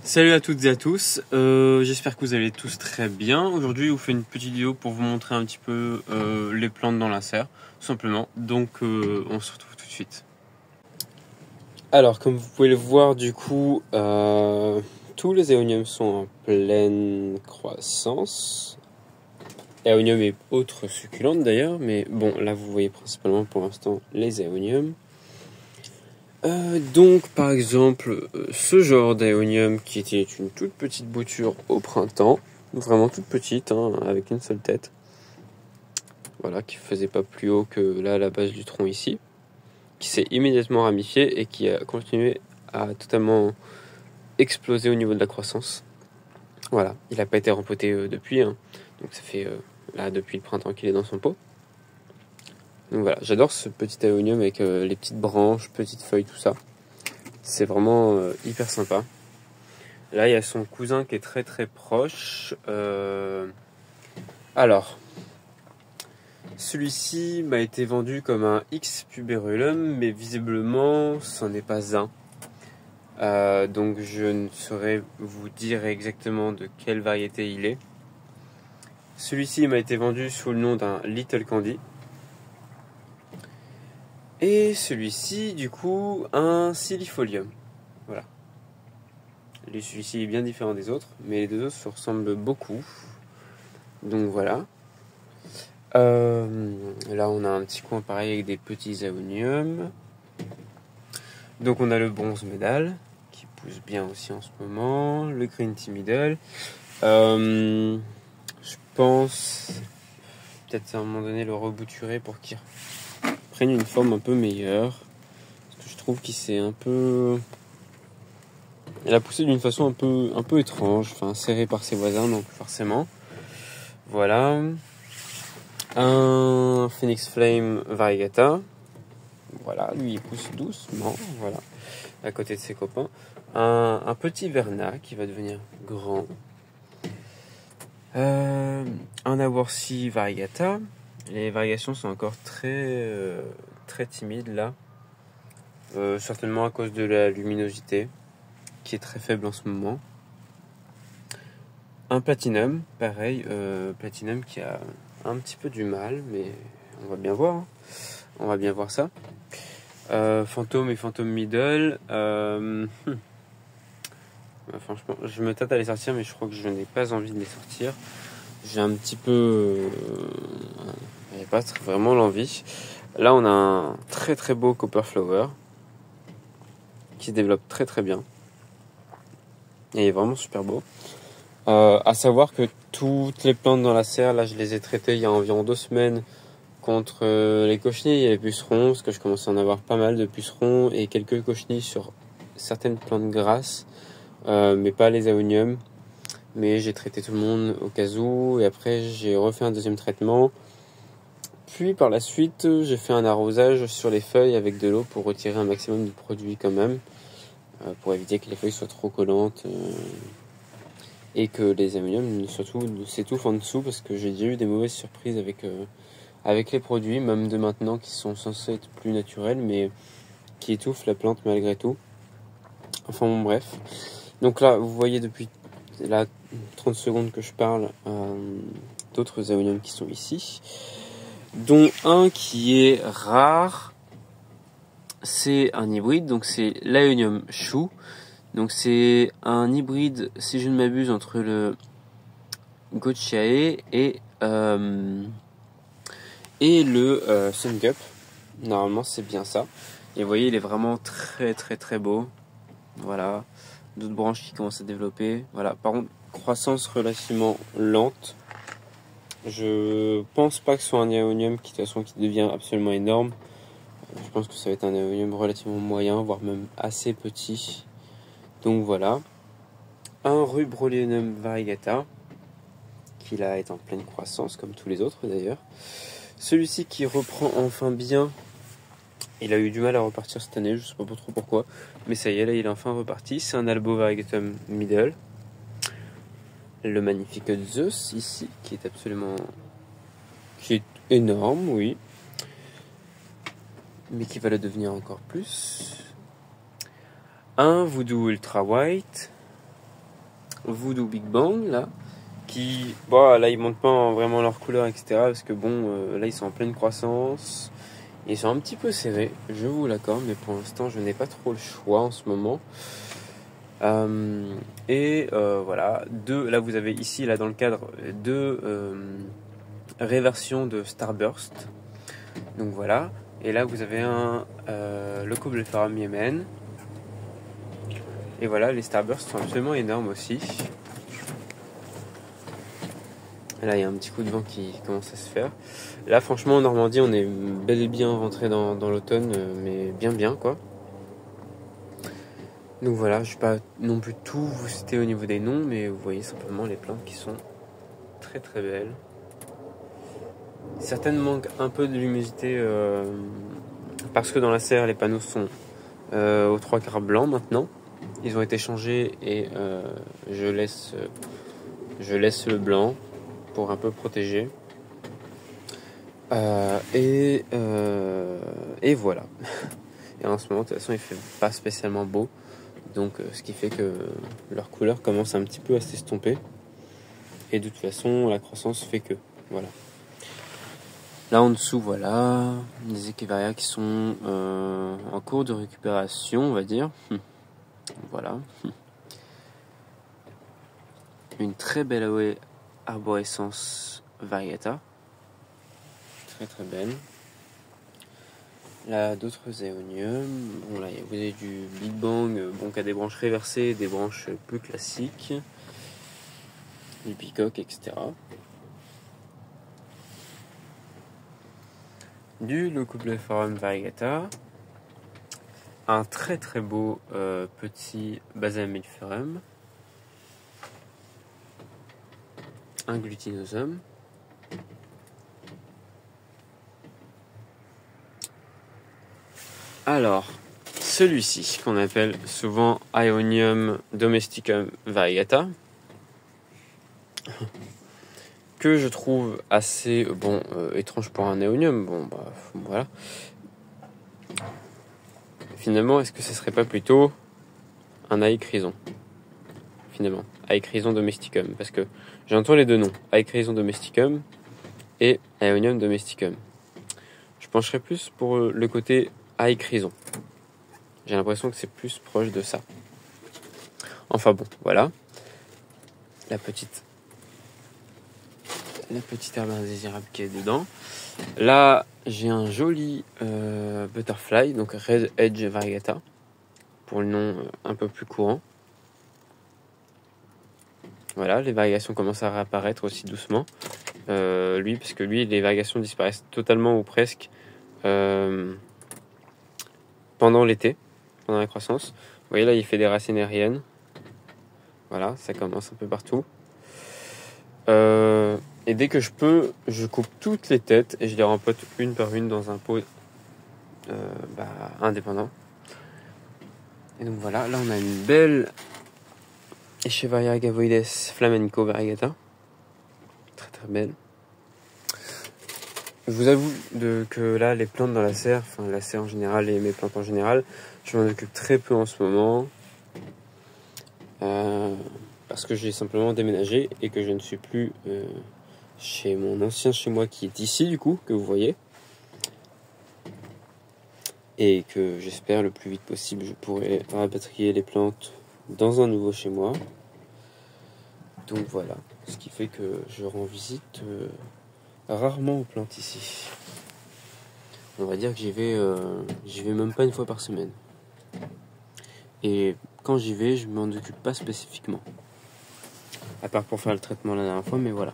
Salut à toutes et à tous, j'espère que vous allez tous très bien. Aujourd'hui, je vous fais une petite vidéo pour vous montrer un petit peu les plantes dans la serre, tout simplement. Donc, on se retrouve tout de suite. Alors, comme vous pouvez le voir, du coup, tous les éoniums sont en pleine croissance. Éonium et autres succulentes d'ailleurs, mais bon, là vous voyez principalement pour l'instant les éoniums. Donc par exemple ce genre d'éonium qui était une toute petite bouture au printemps, vraiment toute petite, hein, avec une seule tête, voilà, qui faisait pas plus haut que là la base du tronc ici, qui s'est immédiatement ramifié et qui a continué à totalement exploser au niveau de la croissance. Voilà, il n'a pas été rempoté depuis, hein, donc ça fait là depuis le printemps qu'il est dans son pot. Donc voilà, j'adore ce petit éonium avec les petites branches, petites feuilles, tout ça. C'est vraiment hyper sympa. Là, il y a son cousin qui est très très proche. Alors, celui-ci m'a été vendu comme un X puberulum, mais visiblement, ce n'est pas un. Donc, je ne saurais vous dire exactement de quelle variété il est. Celui-ci m'a été vendu sous le nom d'un Little Candy. Et celui-ci, du coup, un Silifolium. Voilà. Celui-ci est bien différent des autres, mais les deux autres se ressemblent beaucoup. Donc voilà. Là, on a un petit coin pareil avec des petits aoniums. Donc on a le bronze médaille qui pousse bien aussi en ce moment. Le green tea middle. Je pense peut-être à un moment donné le rebouturer pour qu'il prenne une forme un peu meilleure. Parce que je trouve qu'il s'est un peu... Elle a poussé d'une façon un peu étrange, enfin serré par ses voisins, donc forcément. Voilà. Un Phoenix Flame Variegata. Voilà, lui il pousse doucement, voilà, à côté de ses copains. Un petit Verna qui va devenir grand. Un Aworsi Variegata. Les variations sont encore très timides là. Certainement à cause de la luminosité qui est très faible en ce moment. Un Platinum, pareil, Platinum qui a un petit peu du mal, mais on va bien voir. Hein. On va bien voir ça. Fantôme et Fantôme Middle. Franchement, je me tâte à les sortir, mais je crois que je n'ai pas envie de les sortir. J'ai un petit peu... j'ai pas vraiment l'envie. Là, on a un très beau Copper Flower qui se développe très bien. Et il est vraiment super beau. À savoir que toutes les plantes dans la serre, là, je les ai traitées il y a environ 2 semaines contre les cochenilles et les pucerons, parce que je commence à en avoir pas mal de pucerons et quelques cochenilles sur certaines plantes grasses, mais pas les aoniums. Mais j'ai traité tout le monde au cas où, et après j'ai refait un deuxième traitement. Puis par la suite, j'ai fait un arrosage sur les feuilles avec de l'eau pour retirer un maximum de produit quand même, pour éviter que les feuilles soient trop collantes et que les ammoniums surtout s'étouffent en dessous, parce que j'ai déjà eu des mauvaises surprises avec les produits, même de maintenant, qui sont censés être plus naturels, mais qui étouffent la plante malgré tout. Enfin bon, bref. Donc là, vous voyez depuis là 30 secondes que je parle d'autres aoniums qui sont ici, dont un qui est rare. C'est un hybride, donc c'est l'Aonium chou. Donc c'est un hybride, si je ne m'abuse, entre le Gochiae et le Suncup. Normalement c'est bien ça. Et vous voyez, il est vraiment très beau. Voilà, d'autres branches qui commencent à développer. Voilà, par contre, croissance relativement lente. Je pense pas que ce soit un éonium qui, de toute façon, qui devient absolument énorme. Je pense que ça va être un éonium relativement moyen, voire même assez petit. Donc voilà. Un Rubroleonum variegata, qui là est en pleine croissance, comme tous les autres d'ailleurs. Celui-ci qui reprend enfin bien. Il a eu du mal à repartir cette année, je sais pas trop pourquoi. Mais ça y est, là il est enfin reparti. C'est un Albo Variegatum Middle. Le magnifique Zeus ici, qui est absolument... qui est énorme, oui. Mais qui va le devenir encore plus. Un Voodoo Ultra White. Voodoo Big Bang là, qui, bon, là ils montrent pas vraiment leur couleur, etc. Parce que bon, là ils sont en pleine croissance, ils sont un petit peu serrés, je vous l'accorde, mais pour l'instant je n'ai pas trop le choix en ce moment. Voilà, là vous avez ici, là dans le cadre, deux réversions de Starburst. Donc voilà, et là vous avez le Cobblepharum Yémen. Et voilà, les Starbursts sont absolument énormes aussi. Et là il y a un petit coup de vent qui commence à se faire. Là franchement en Normandie on est bel et bien rentré dans l'automne, mais bien quoi. Donc voilà, je ne vais pas non plus tout vous citer au niveau des noms, mais vous voyez simplement les plantes qui sont très très belles. Certaines manquent un peu de luminosité parce que dans la serre les panneaux sont aux 3/4 blancs maintenant. Ils ont été changés et je laisse le blanc pour un peu protéger. Et voilà. Et en ce moment de toute façon il fait pas spécialement beau. Donc ce qui fait que leur couleur commence un petit peu à s'estomper. Et de toute façon la croissance fait que. Voilà. Là en dessous, voilà, des Echeveria qui sont en cours de récupération, on va dire. Voilà. Une très belle arborescence variegata. Très très belle. Là, d'autres éoniums. Bon, là, vous avez du Big Bang, qui a des branches réversées, des branches plus classiques. Du Peacock, etc. Du Leucoplephorus variegata. Un très très beau petit Basamilferum. Un Glutinosum. Alors, celui-ci, qu'on appelle souvent Aeonium domesticum variegata, que je trouve assez étrange pour un Aeonium. Bon, bah voilà. Finalement, est-ce que ce serait pas plutôt un Aechrison? Finalement, Aechrison domesticum, parce que j'entends les deux noms, Aechrison domesticum et Aeonium domesticum. Je pencherais plus pour le côté Aechrison. J'ai l'impression que c'est plus proche de ça. Enfin bon, voilà. La petite herbe indésirable qui est dedans. Là, j'ai un joli Butterfly, donc Red Edge Variegata, pour le nom un peu plus courant. Voilà, les variations commencent à réapparaître aussi doucement. Parce que les variations disparaissent totalement ou presque pendant l'été, pendant la croissance. Vous voyez là, il fait des racines aériennes. Voilà, ça commence un peu partout. Et dès que je peux, je coupe toutes les têtes et je les rempote une par une dans un pot indépendant. Et donc voilà, là on a une belle Echeveria Gavoides Flamenco Variegata. Très très belle. Je vous avoue que là, les plantes dans la serre, enfin la serre en général et mes plantes en général, je m'en occupe très peu en ce moment. Parce que j'ai simplement déménagé et que je ne suis plus chez mon ancien chez moi qui est ici du coup, que vous voyez. Et que j'espère le plus vite possible, je pourrai rapatrier les plantes dans un nouveau chez moi. Donc voilà, ce qui fait que je rends visite rarement aux plantes ici. On va dire que j'y vais même pas une fois par semaine. Et quand j'y vais, je m'en occupe pas spécifiquement. À part pour faire le traitement la dernière fois, mais voilà.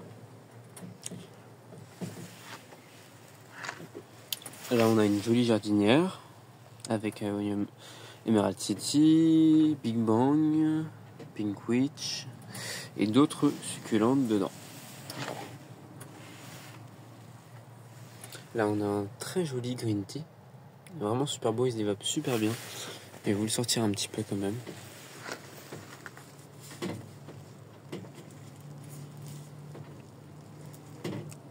Là, on a une jolie jardinière avec Emerald City, Big Bang, Pink Witch et d'autres succulentes dedans. Là, on a un très joli green tea. Vraiment super beau, il se développe super bien. Je vais vous le sortir un petit peu quand même.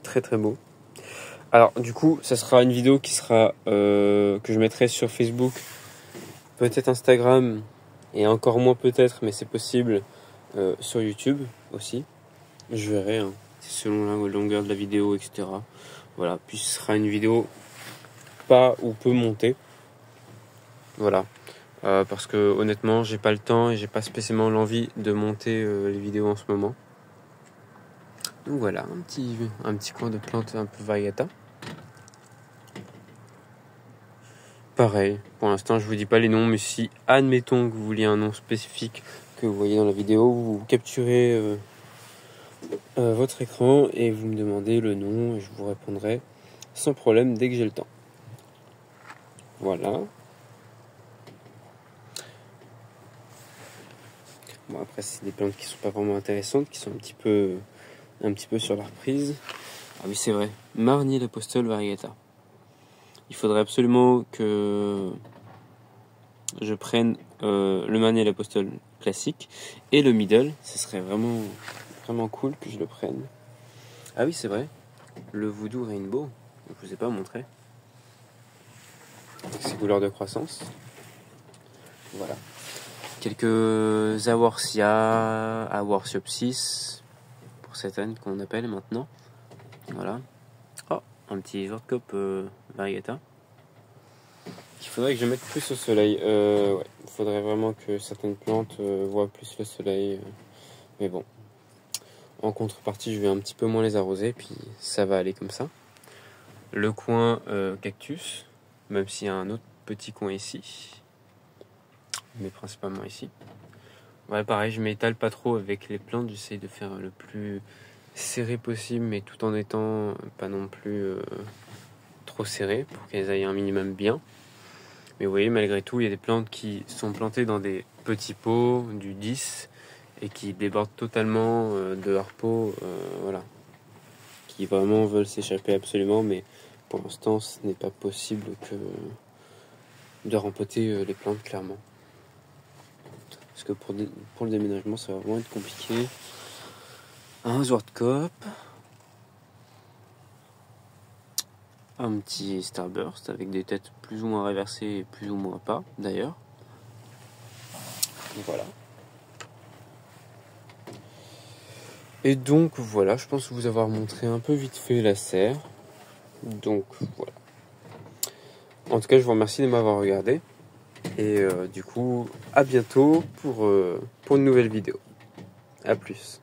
Très très beau. Alors du coup, ça sera une vidéo qui sera que je mettrai sur Facebook, peut-être Instagram et encore moins peut-être, mais c'est possible, sur YouTube aussi. Je verrai, hein, selon la longueur de la vidéo, etc. Voilà, puis ce sera une vidéo pas ou peu montée. Voilà. Parce que honnêtement, j'ai pas le temps et j'ai pas spécialement l'envie de monter les vidéos en ce moment. Donc voilà, un petit coin de plantes un peu variegata. Pareil, pour l'instant je vous dis pas les noms, mais si admettons que vous vouliez un nom spécifique que vous voyez dans la vidéo, vous capturez votre écran et vous me demandez le nom et je vous répondrai sans problème dès que j'ai le temps. Voilà. Bon, après c'est des plantes qui sont pas vraiment intéressantes, qui sont un petit peu sur la reprise. Ah oui, c'est vrai, Marnier l'Apostole variegata. Il faudrait absolument que je prenne le Marnier l'Apostole classique et le middle. Ce serait vraiment cool que je le prenne. Ah oui, c'est vrai, le Voodoo Rainbow, je vous ai pas montré. Ses couleurs de croissance. Voilà. Quelques Awarsiopsis pour cette année qu'on appelle maintenant. Voilà. Oh, un petit Zwartkop variegata. Il faudrait que je mette plus au soleil. Ouais, il faudrait vraiment que certaines plantes voient plus le soleil. Mais bon. En contrepartie, je vais un petit peu moins les arroser, puis ça va aller comme ça. Le coin cactus, même s'il y a un autre petit coin ici. Mais principalement ici. Ouais, pareil, je m'étale pas trop avec les plantes. J'essaye de faire le plus serré possible, mais tout en étant pas non plus trop serré pour qu'elles aillent un minimum bien. Mais vous voyez, malgré tout, il y a des plantes qui sont plantées dans des petits pots, du 10, et qui débordent totalement de leur pot, voilà. Qui vraiment veulent s'échapper absolument, mais pour l'instant, ce n'est pas possible que de rempoter les plantes, clairement. Parce que pour le déménagement, ça va vraiment être compliqué. Un Zwartkop. Un petit Starburst avec des têtes plus ou moins réversées et plus ou moins pas, d'ailleurs. Voilà. Et donc voilà, je pense vous avoir montré un peu vite fait la serre. Donc voilà. En tout cas, je vous remercie de m'avoir regardé. Et du coup, à bientôt pour une nouvelle vidéo. A plus.